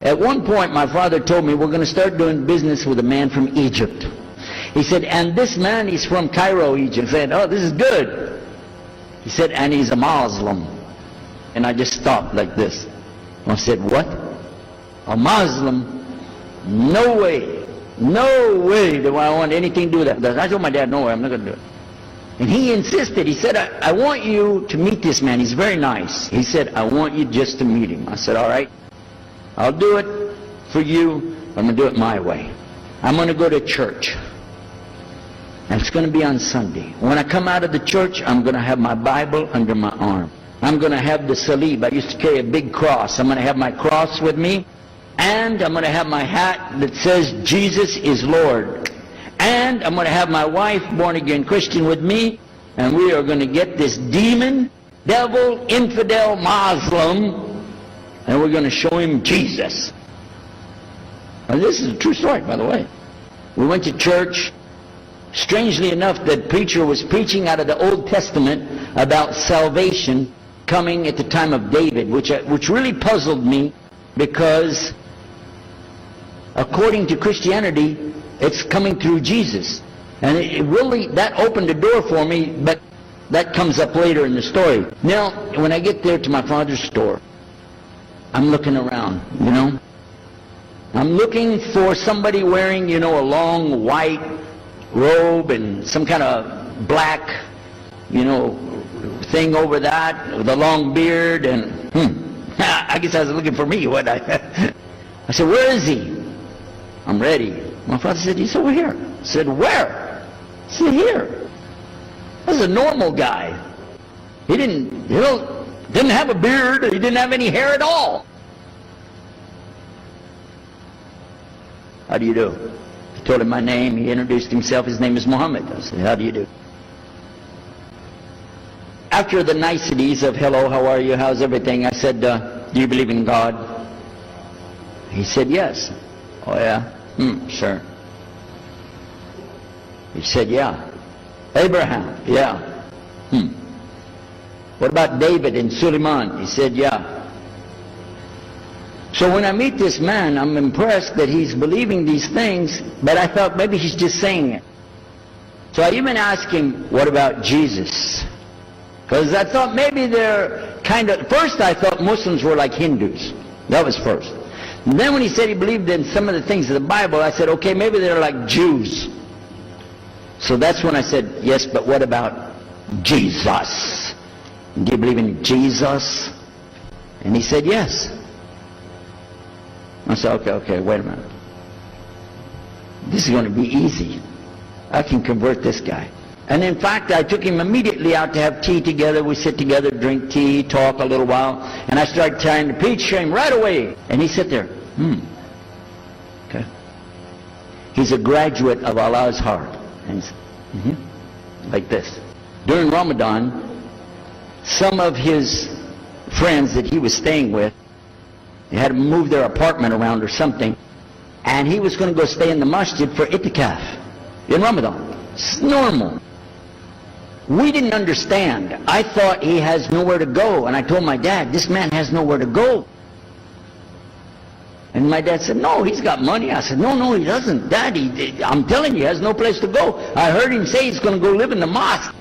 At one point, my father told me, we're going to start doing business with a man from Egypt. He said, and this man is from Cairo, Egypt. I said, oh, this is good. He said, and he's a Muslim. And I just stopped like this. I said, what? A Muslim? No way. No way do I want anything to do with that. I told my dad, no way, I'm not going to do it. And he insisted. He said, I want you to meet this man. He's very nice. He said, I want you just to meet him. I said, all right, I'll do it for you. I'm going to do it my way. I'm going to go to church. And it's going to be on Sunday. When I come out of the church, I'm going to have my Bible under my arm. I'm going to have the salib. I used to carry a big cross. I'm going to have my cross with me. And I'm going to have my hat that says, Jesus is Lord. And I'm going to have my wife, born-again Christian, with me. And we are going to get this demon, devil, infidel, Muslim, and we're going to show him Jesus. And this is a true story, by the way. We went to church. Strangely enough, the preacher was preaching out of the Old Testament about salvation coming at the time of David, which really puzzled me, because according to Christianity, it's coming through Jesus. And it really, that opened the door for me, but that comes up later in the story. Now, when I get there to my father's store, I'm looking around, you know. I'm looking for somebody wearing, you know, a long white robe and some kind of black, you know, thing over that, with a long beard, and I guess I was looking for me, what I said, where is he? I'm ready. My father said, he's over here. I said, where? I said, here. This is a normal guy. He didn't have a beard. He didn't have any hair at all. How do you do? I told him my name. He introduced himself. His name is Muhammad. I said, how do you do? After the niceties of hello, how are you, how's everything, I said, do you believe in God? He said, yes. Oh yeah? Sure. He said, yeah. Abraham? Yeah. What about David and Suleiman? He said, yeah. So when I meet this man, I'm impressed that he's believing these things, but I thought maybe he's just saying it. So I even asked him, what about Jesus? Because I thought maybe they're kind of, first I thought Muslims were like Hindus. That was first. And then when he said he believed in some of the things of the Bible, I said, okay, maybe they're like Jews. So that's when I said, yes, but what about Jesus? Do you believe in Jesus? And he said, yes. I said, okay, wait a minute. This is going to be easy. I can convert this guy. And in fact, I took him immediately out to have tea together. We sit together, drink tea, talk a little while. And I started trying to preach to him right away. And he sat there. Okay. He's a graduate of Allah's heart. And he's like this. During Ramadan, some of his friends that he was staying with, they had to move their apartment around or something. And he was going to go stay in the masjid for itikaf in Ramadan. It's normal. We didn't understand. I thought he has nowhere to go. And I told my dad, this man has nowhere to go. And my dad said, no, he's got money. I said, no, he doesn't. Daddy, I'm telling you, he has no place to go. I heard him say he's going to go live in the mosque.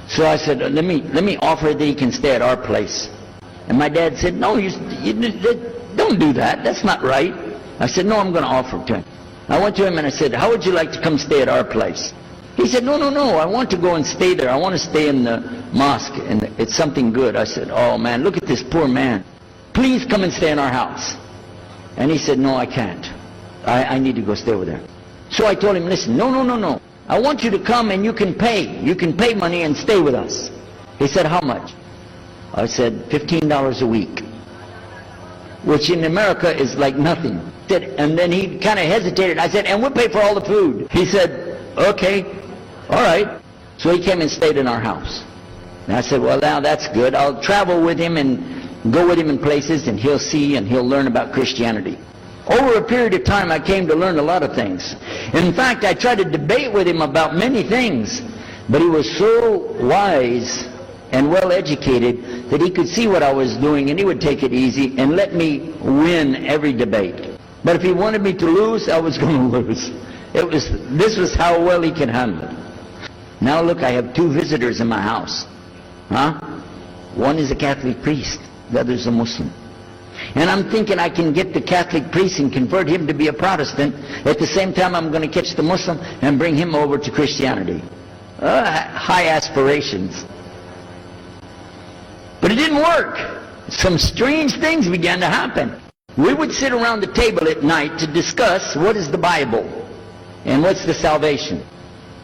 So I said, let me offer that he can stay at our place. And my dad said, no, you don't do that. That's not right. I said, no, I'm going to offer it to him. I went to him and I said, how would you like to come stay at our place? He said, no, I want to go and stay there. I want to stay in the mosque, and it's something good. I said, oh man, look at this poor man. Please come and stay in our house. And he said, no, I can't. I need to go stay over there. So I told him, listen, no. I want you to come and you can pay. You can pay money and stay with us. He said, how much? I said, $15 a week. Which in America is like nothing. And then he kind of hesitated. I said, and we'll pay for all the food. He said, okay, all right. So he came and stayed in our house. And I said, well, now that's good. I'll travel with him and go with him in places, and he'll see and he'll learn about Christianity. Over a period of time, I came to learn a lot of things. In fact, I tried to debate with him about many things, but he was so wise and well educated that he could see what I was doing and he would take it easy and let me win every debate. But if he wanted me to lose, I was going to lose. This was how well he could handle it. Now look, I have 2 visitors in my house. One is a Catholic priest, the other is a Muslim. And I'm thinking I can get the Catholic priest and convert him to be a Protestant. At the same time, I'm going to catch the Muslim and bring him over to Christianity. High aspirations. But it didn't work. Some strange things began to happen. We would sit around the table at night to discuss what is the Bible and what's the salvation.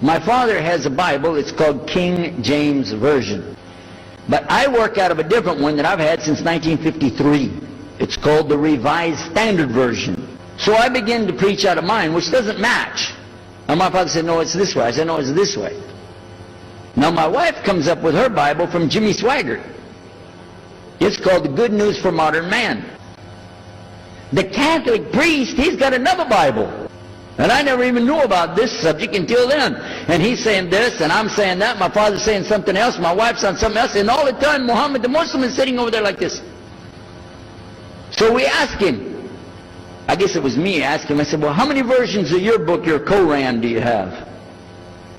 My father has a Bible, it's called King James Version. But I work out of a different one that I've had since 1953. It's called the Revised Standard Version. So I began to preach out of mine, which doesn't match. And my father said, no, it's this way. I said, no, it's this way. Now my wife comes up with her Bible from Jimmy Swaggart. It's called the Good News for Modern Man. The Catholic priest, he's got another Bible. And I never even knew about this subject until then. And he's saying this, and I'm saying that. My father's saying something else. My wife's on something else. And all the time, Muhammad the Muslim is sitting over there like this. So we asked him. I guess it was me asked him. I said, well, how many versions of your book, your Quran, do you have?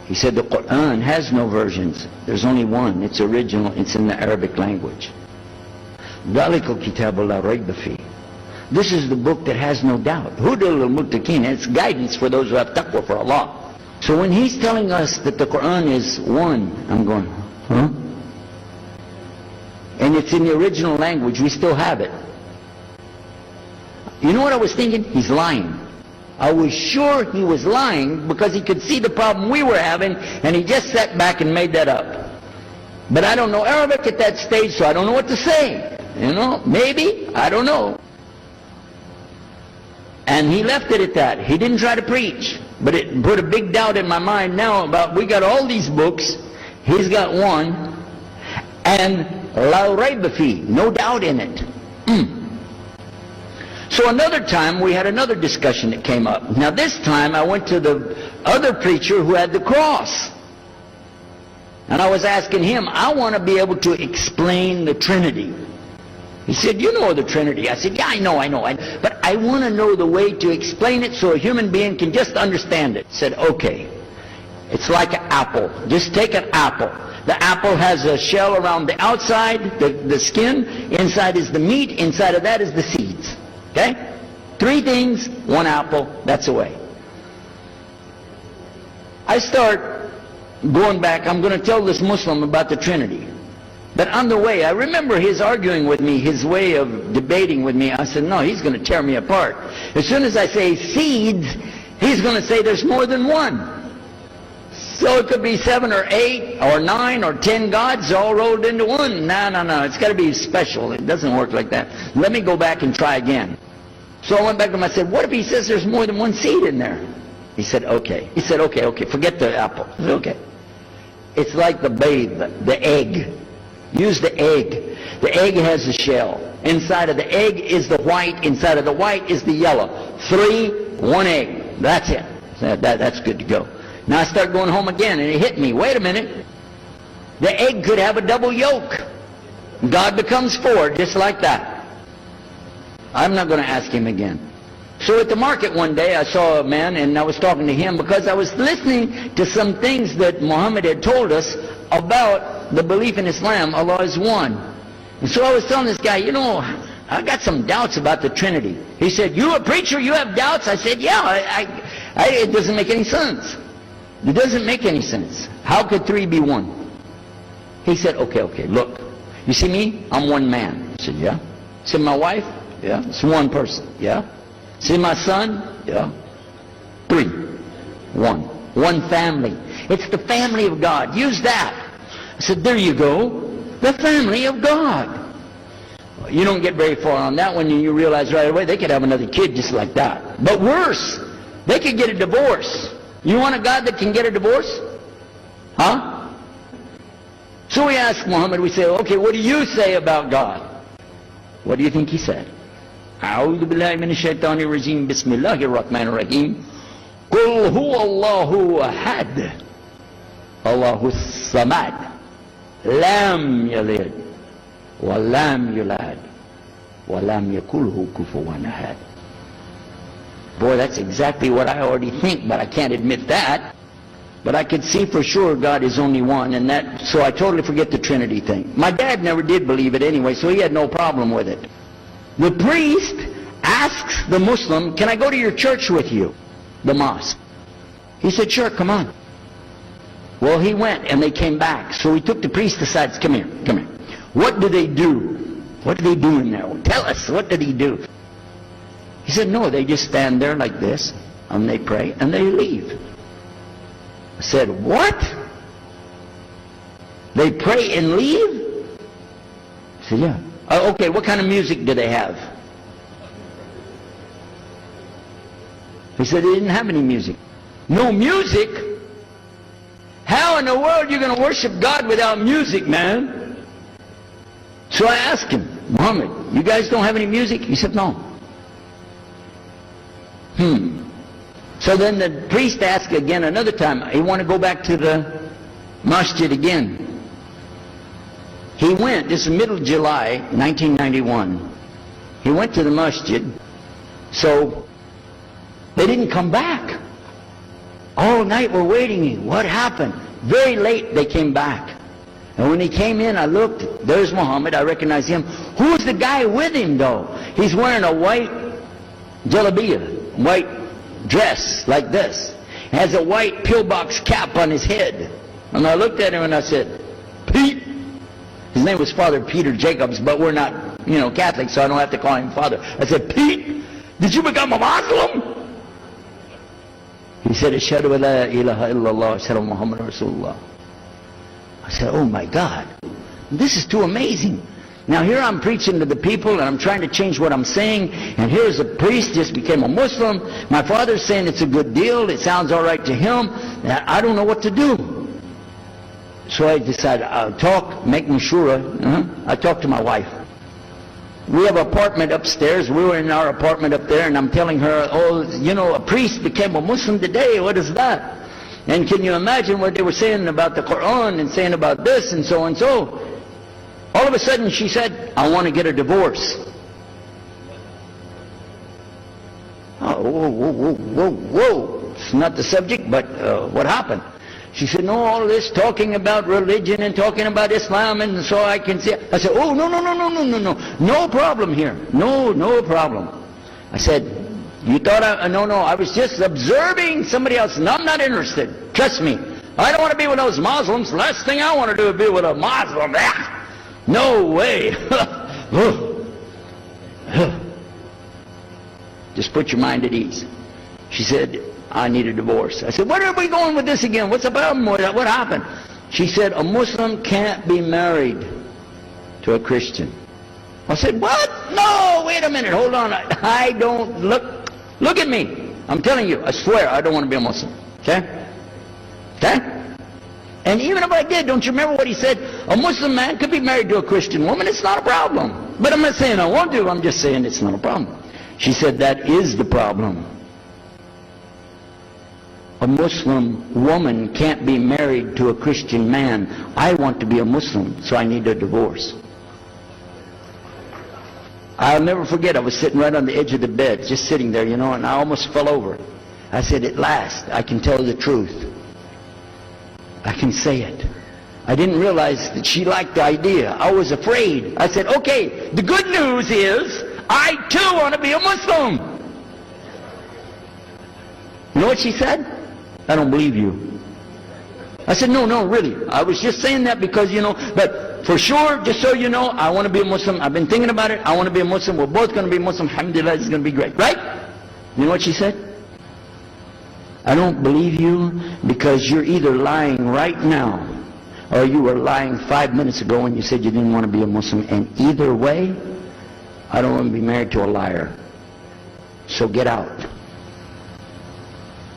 He said, the Quran has no versions. There's only one. It's original. It's in the Arabic language. ذَلِكَ الْكِتَابُ لَا رَيْبَ فِيهِ. This is the book that has no doubt. Hudal al-Muttaqin. It's guidance for those who have taqwa for Allah. So when he's telling us that the Quran is one, I'm going, huh? And it's in the original language. We still have it. You know what I was thinking? He's lying. I was sure he was lying because he could see the problem we were having, and he just sat back and made that up. But I don't know Arabic at that stage, so I don't know what to say. You know, maybe, I don't know. And he left it at that. He didn't try to preach. But it put a big doubt in my mind now about, we got all these books, he's got one, and la rayba fi, no doubt in it. So another time we had another discussion that came up. Now this time I went to the other preacher who had the cross. And I was asking him, I want to be able to explain the Trinity. He said, you know the Trinity. I said, yeah, I know. But I want to know the way to explain it so a human being can just understand it. He said, okay. It's like an apple. Just take an apple. The apple has a shell around the outside, the skin. Inside is the meat. Inside of that is the seeds. Okay? 3 things, 1 apple. That's the way. I start going back. I'm going to tell this Muslim about the Trinity. But on the way, I remember his arguing with me, his way of debating with me. I said, no, he's going to tear me apart. As soon as I say seeds, he's going to say there's more than one. So it could be 7 or 8 or 9 or 10 gods all rolled into one. No. It's got to be special. It doesn't work like that. Let me go back and try again. So I went back to him. I said, what if he says there's more than one seed in there? He said, okay. He said, okay. Forget the apple. I said, okay. It's like the babe, the egg. Use the egg. The egg has a shell. Inside of the egg is the white. Inside of the white is the yellow. 3, 1 egg. That's it. That's good to go. Now I start going home again, and it hit me. Wait a minute. The egg could have a double yolk. God becomes 4, just like that. I'm not going to ask him again. So at the market one day, I saw a man, and I was talking to him because I was listening to some things that Muhammad had told us about the belief in Islam, Allah is one. And so I was telling this guy, you know, I got some doubts about the Trinity. He said, you a preacher, you have doubts? I said, yeah, it doesn't make any sense. It doesn't make any sense. How could 3 be 1? He said, okay, look. You see me? I'm one man. I said, yeah. See my wife? Yeah. It's one person. Yeah. See my son? Yeah. 3. 1. One family. It's the family of God. Use that. I said, there you go. The family of God. You don't get very far on that one, and you realize right away they could have another kid just like that. But worse, they could get a divorce. You want a God that can get a divorce? Huh? So we asked Muhammad, we say, okay, what do you say about God? What do you think he said? أعوذ بالله من الشيطان الرجيم بسم الله الرحمن الرحيم قل هو الله أحد الله الصمد لم يلد وَلَمْ يُلَدْ وَلَمْ يَكُلْهُ كُفُوًا أَحَدٌ. Boy, that's exactly what I already think, but I can't admit that. But I could see for sure God is only one, and that, so I totally forget the Trinity thing. My dad never did believe it anyway, so he had no problem with it. The priest asks the Muslim, can I go to your church with you? The mosque. He said, sure, come on. Well, he went, and they came back. So he took the priest aside, come here, come here. What do they do? What do they do in there? Tell us, what did he do? He said, no, they just stand there like this, and they pray, and they leave. I said, what? They pray and leave? I said, yeah. Okay, what kind of music do they have? He said they didn't have any music. No music? How in the world are you going to worship God without music, man? So I asked him, Muhammad, you guys don't have any music? He said, no. So then the priest asked again another time. He wanted to go back to the masjid again. He went, this is middle of July, 1991. He went to the masjid. So they didn't come back. All night we're waiting. What happened? Very late they came back. And when he came in, I looked. There's Muhammad. I recognized him. Who's the guy with him, though? He's wearing a white jalabiyah, white dress like this. Has a white pillbox cap on his head. And I looked at him and I said, Pete. His name was Father Peter Jacobs, but we're not, Catholic, so I don't have to call him Father. I said, Pete, did you become a Muslim? He said, Ashhadu an la ilaha illallah, Ashhadu Muhammad Rasulullah. I said, oh my God, this is too amazing. Now here I'm preaching to the people and I'm trying to change what I'm saying, and here's a priest just became a Muslim. My father's saying it's a good deal, it sounds all right to him, and I don't know what to do. So I decided I'll talk, make mashura. I talked to my wife. We have an apartment upstairs. We were in our apartment up there, and I'm telling her, a priest became a Muslim today. What is that? And can you imagine what they were saying about the Quran and saying about this and so and so? All of a sudden she said, I want to get a divorce. Oh, whoa. It's not the subject, but what happened? She said, no, all this talking about religion and talking about Islam, and so I can see. I said, oh, no. No problem here. No problem. I said, you thought no, I was just observing somebody else. No, I'm not interested. Trust me. I don't want to be with those Muslims. Last thing I want to do is be with a Muslim. No way. Just put your mind at ease. She said, I need a divorce. I said, where are we going with this again? What's the problem with that? What happened? She said, a Muslim can't be married to a Christian. I said, what? No, wait a minute, hold on. I don't, look at me. I'm telling you, I swear I don't want to be a Muslim. Okay? Okay? And even if I did, don't you remember what he said? A Muslim man could be married to a Christian woman. It's not a problem. But I'm not saying I want to. I'm just saying it's not a problem. She said, that is the problem. A Muslim woman can't be married to a Christian man. I want to be a Muslim, so I need a divorce. I'll never forget, I was sitting right on the edge of the bed, just sitting there, and I almost fell over. I said, at last, I can tell the truth. I can say it. I didn't realize that she liked the idea. I was afraid. I said, okay, the good news is, I too want to be a Muslim. You know what she said? I don't believe you. I said, no, really. I was just saying that because, but for sure, just so you know, I want to be a Muslim. I've been thinking about it. I want to be a Muslim. We're both going to be Muslim. Alhamdulillah, it's going to be great. Right? You know what she said? I don't believe you because you're either lying right now or you were lying 5 minutes ago when you said you didn't want to be a Muslim. And either way, I don't want to be married to a liar. So get out.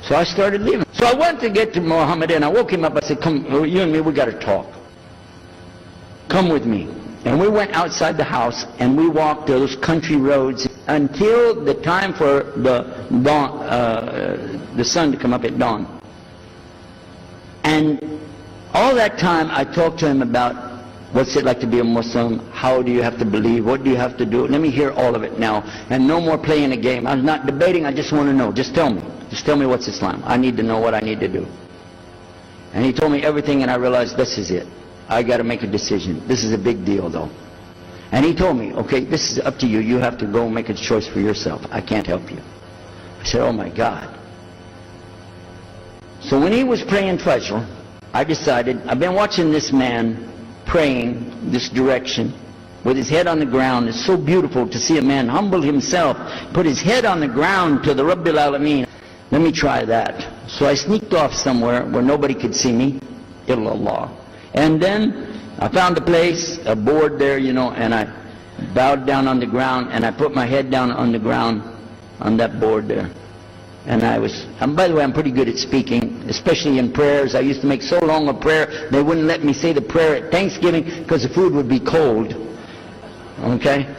So I started leaving. So I went to get to Muhammad and I woke him up. I said, come, you and me, we got to talk. Come with me. And we went outside the house and we walked those country roads until the time for the dawn, the sun to come up at dawn. And all that time I talked to him about What's it like to be a Muslim? How do you have to believe? What do you have to do? Let me hear all of it now. And no more playing a game. I'm not debating, I just want to know. Just tell me. Just tell me what's Islam. I need to know what I need to do. And he told me everything, and I realized this is it. I got to make a decision. This is a big deal, though. And he told me, okay, this is up to you. You have to go make a choice for yourself. I can't help you. I said, oh my God. So when he was praying Fajr, I decided, I've been watching this man praying this direction with his head on the ground. It's so beautiful to see a man humble himself, put his head on the ground to the Rabbil Alameen. Let me try that. So I sneaked off somewhere where nobody could see me, illallah. And then I found a place, a board there, you know, and I bowed down on the ground, and I put my head down on the ground on that board there. And by the way, I'm pretty good at speaking, especially in prayers. I used to make so long a prayer, they wouldn't let me say the prayer at Thanksgiving because the food would be cold. Okay?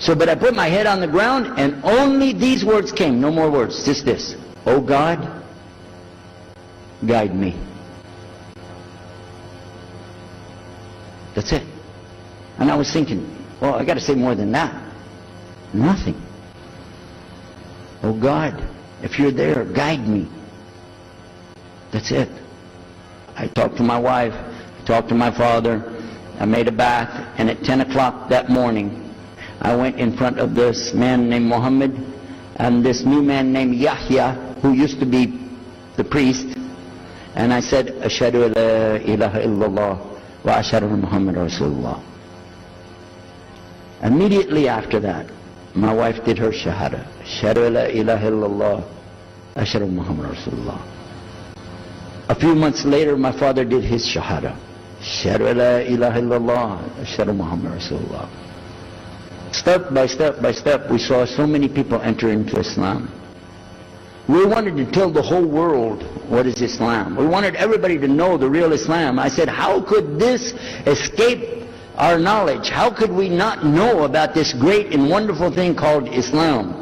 So, but I put my head on the ground, and only these words came, no more words, just this. Oh God, guide me. That's it. And I was thinking, well, I got to say more than that. Nothing. Oh God, if you're there, guide me. That's it. I talked to my wife, I talked to my father, I made a bath, and at 10 o'clock that morning, I went in front of this man named Muhammad and this new man named Yahya, who used to be the priest, and I said, Ashhadu la ilaha illallah wa ashhadu anna Muhammad Rasulullah. Immediately after that, my wife did her shahada. Ashhadu la ilaha illallah, ashhadu anna Muhammad Rasulullah. A few months later, my father did his shahada. Ashhadu la ilaha illallah, ashhadu anna Muhammad Rasulullah. Step by step by step, we saw so many people enter into Islam. We wanted to tell the whole world what is Islam. We wanted everybody to know the real Islam. I said, how could this escape our knowledge? How could we not know about this great and wonderful thing called Islam?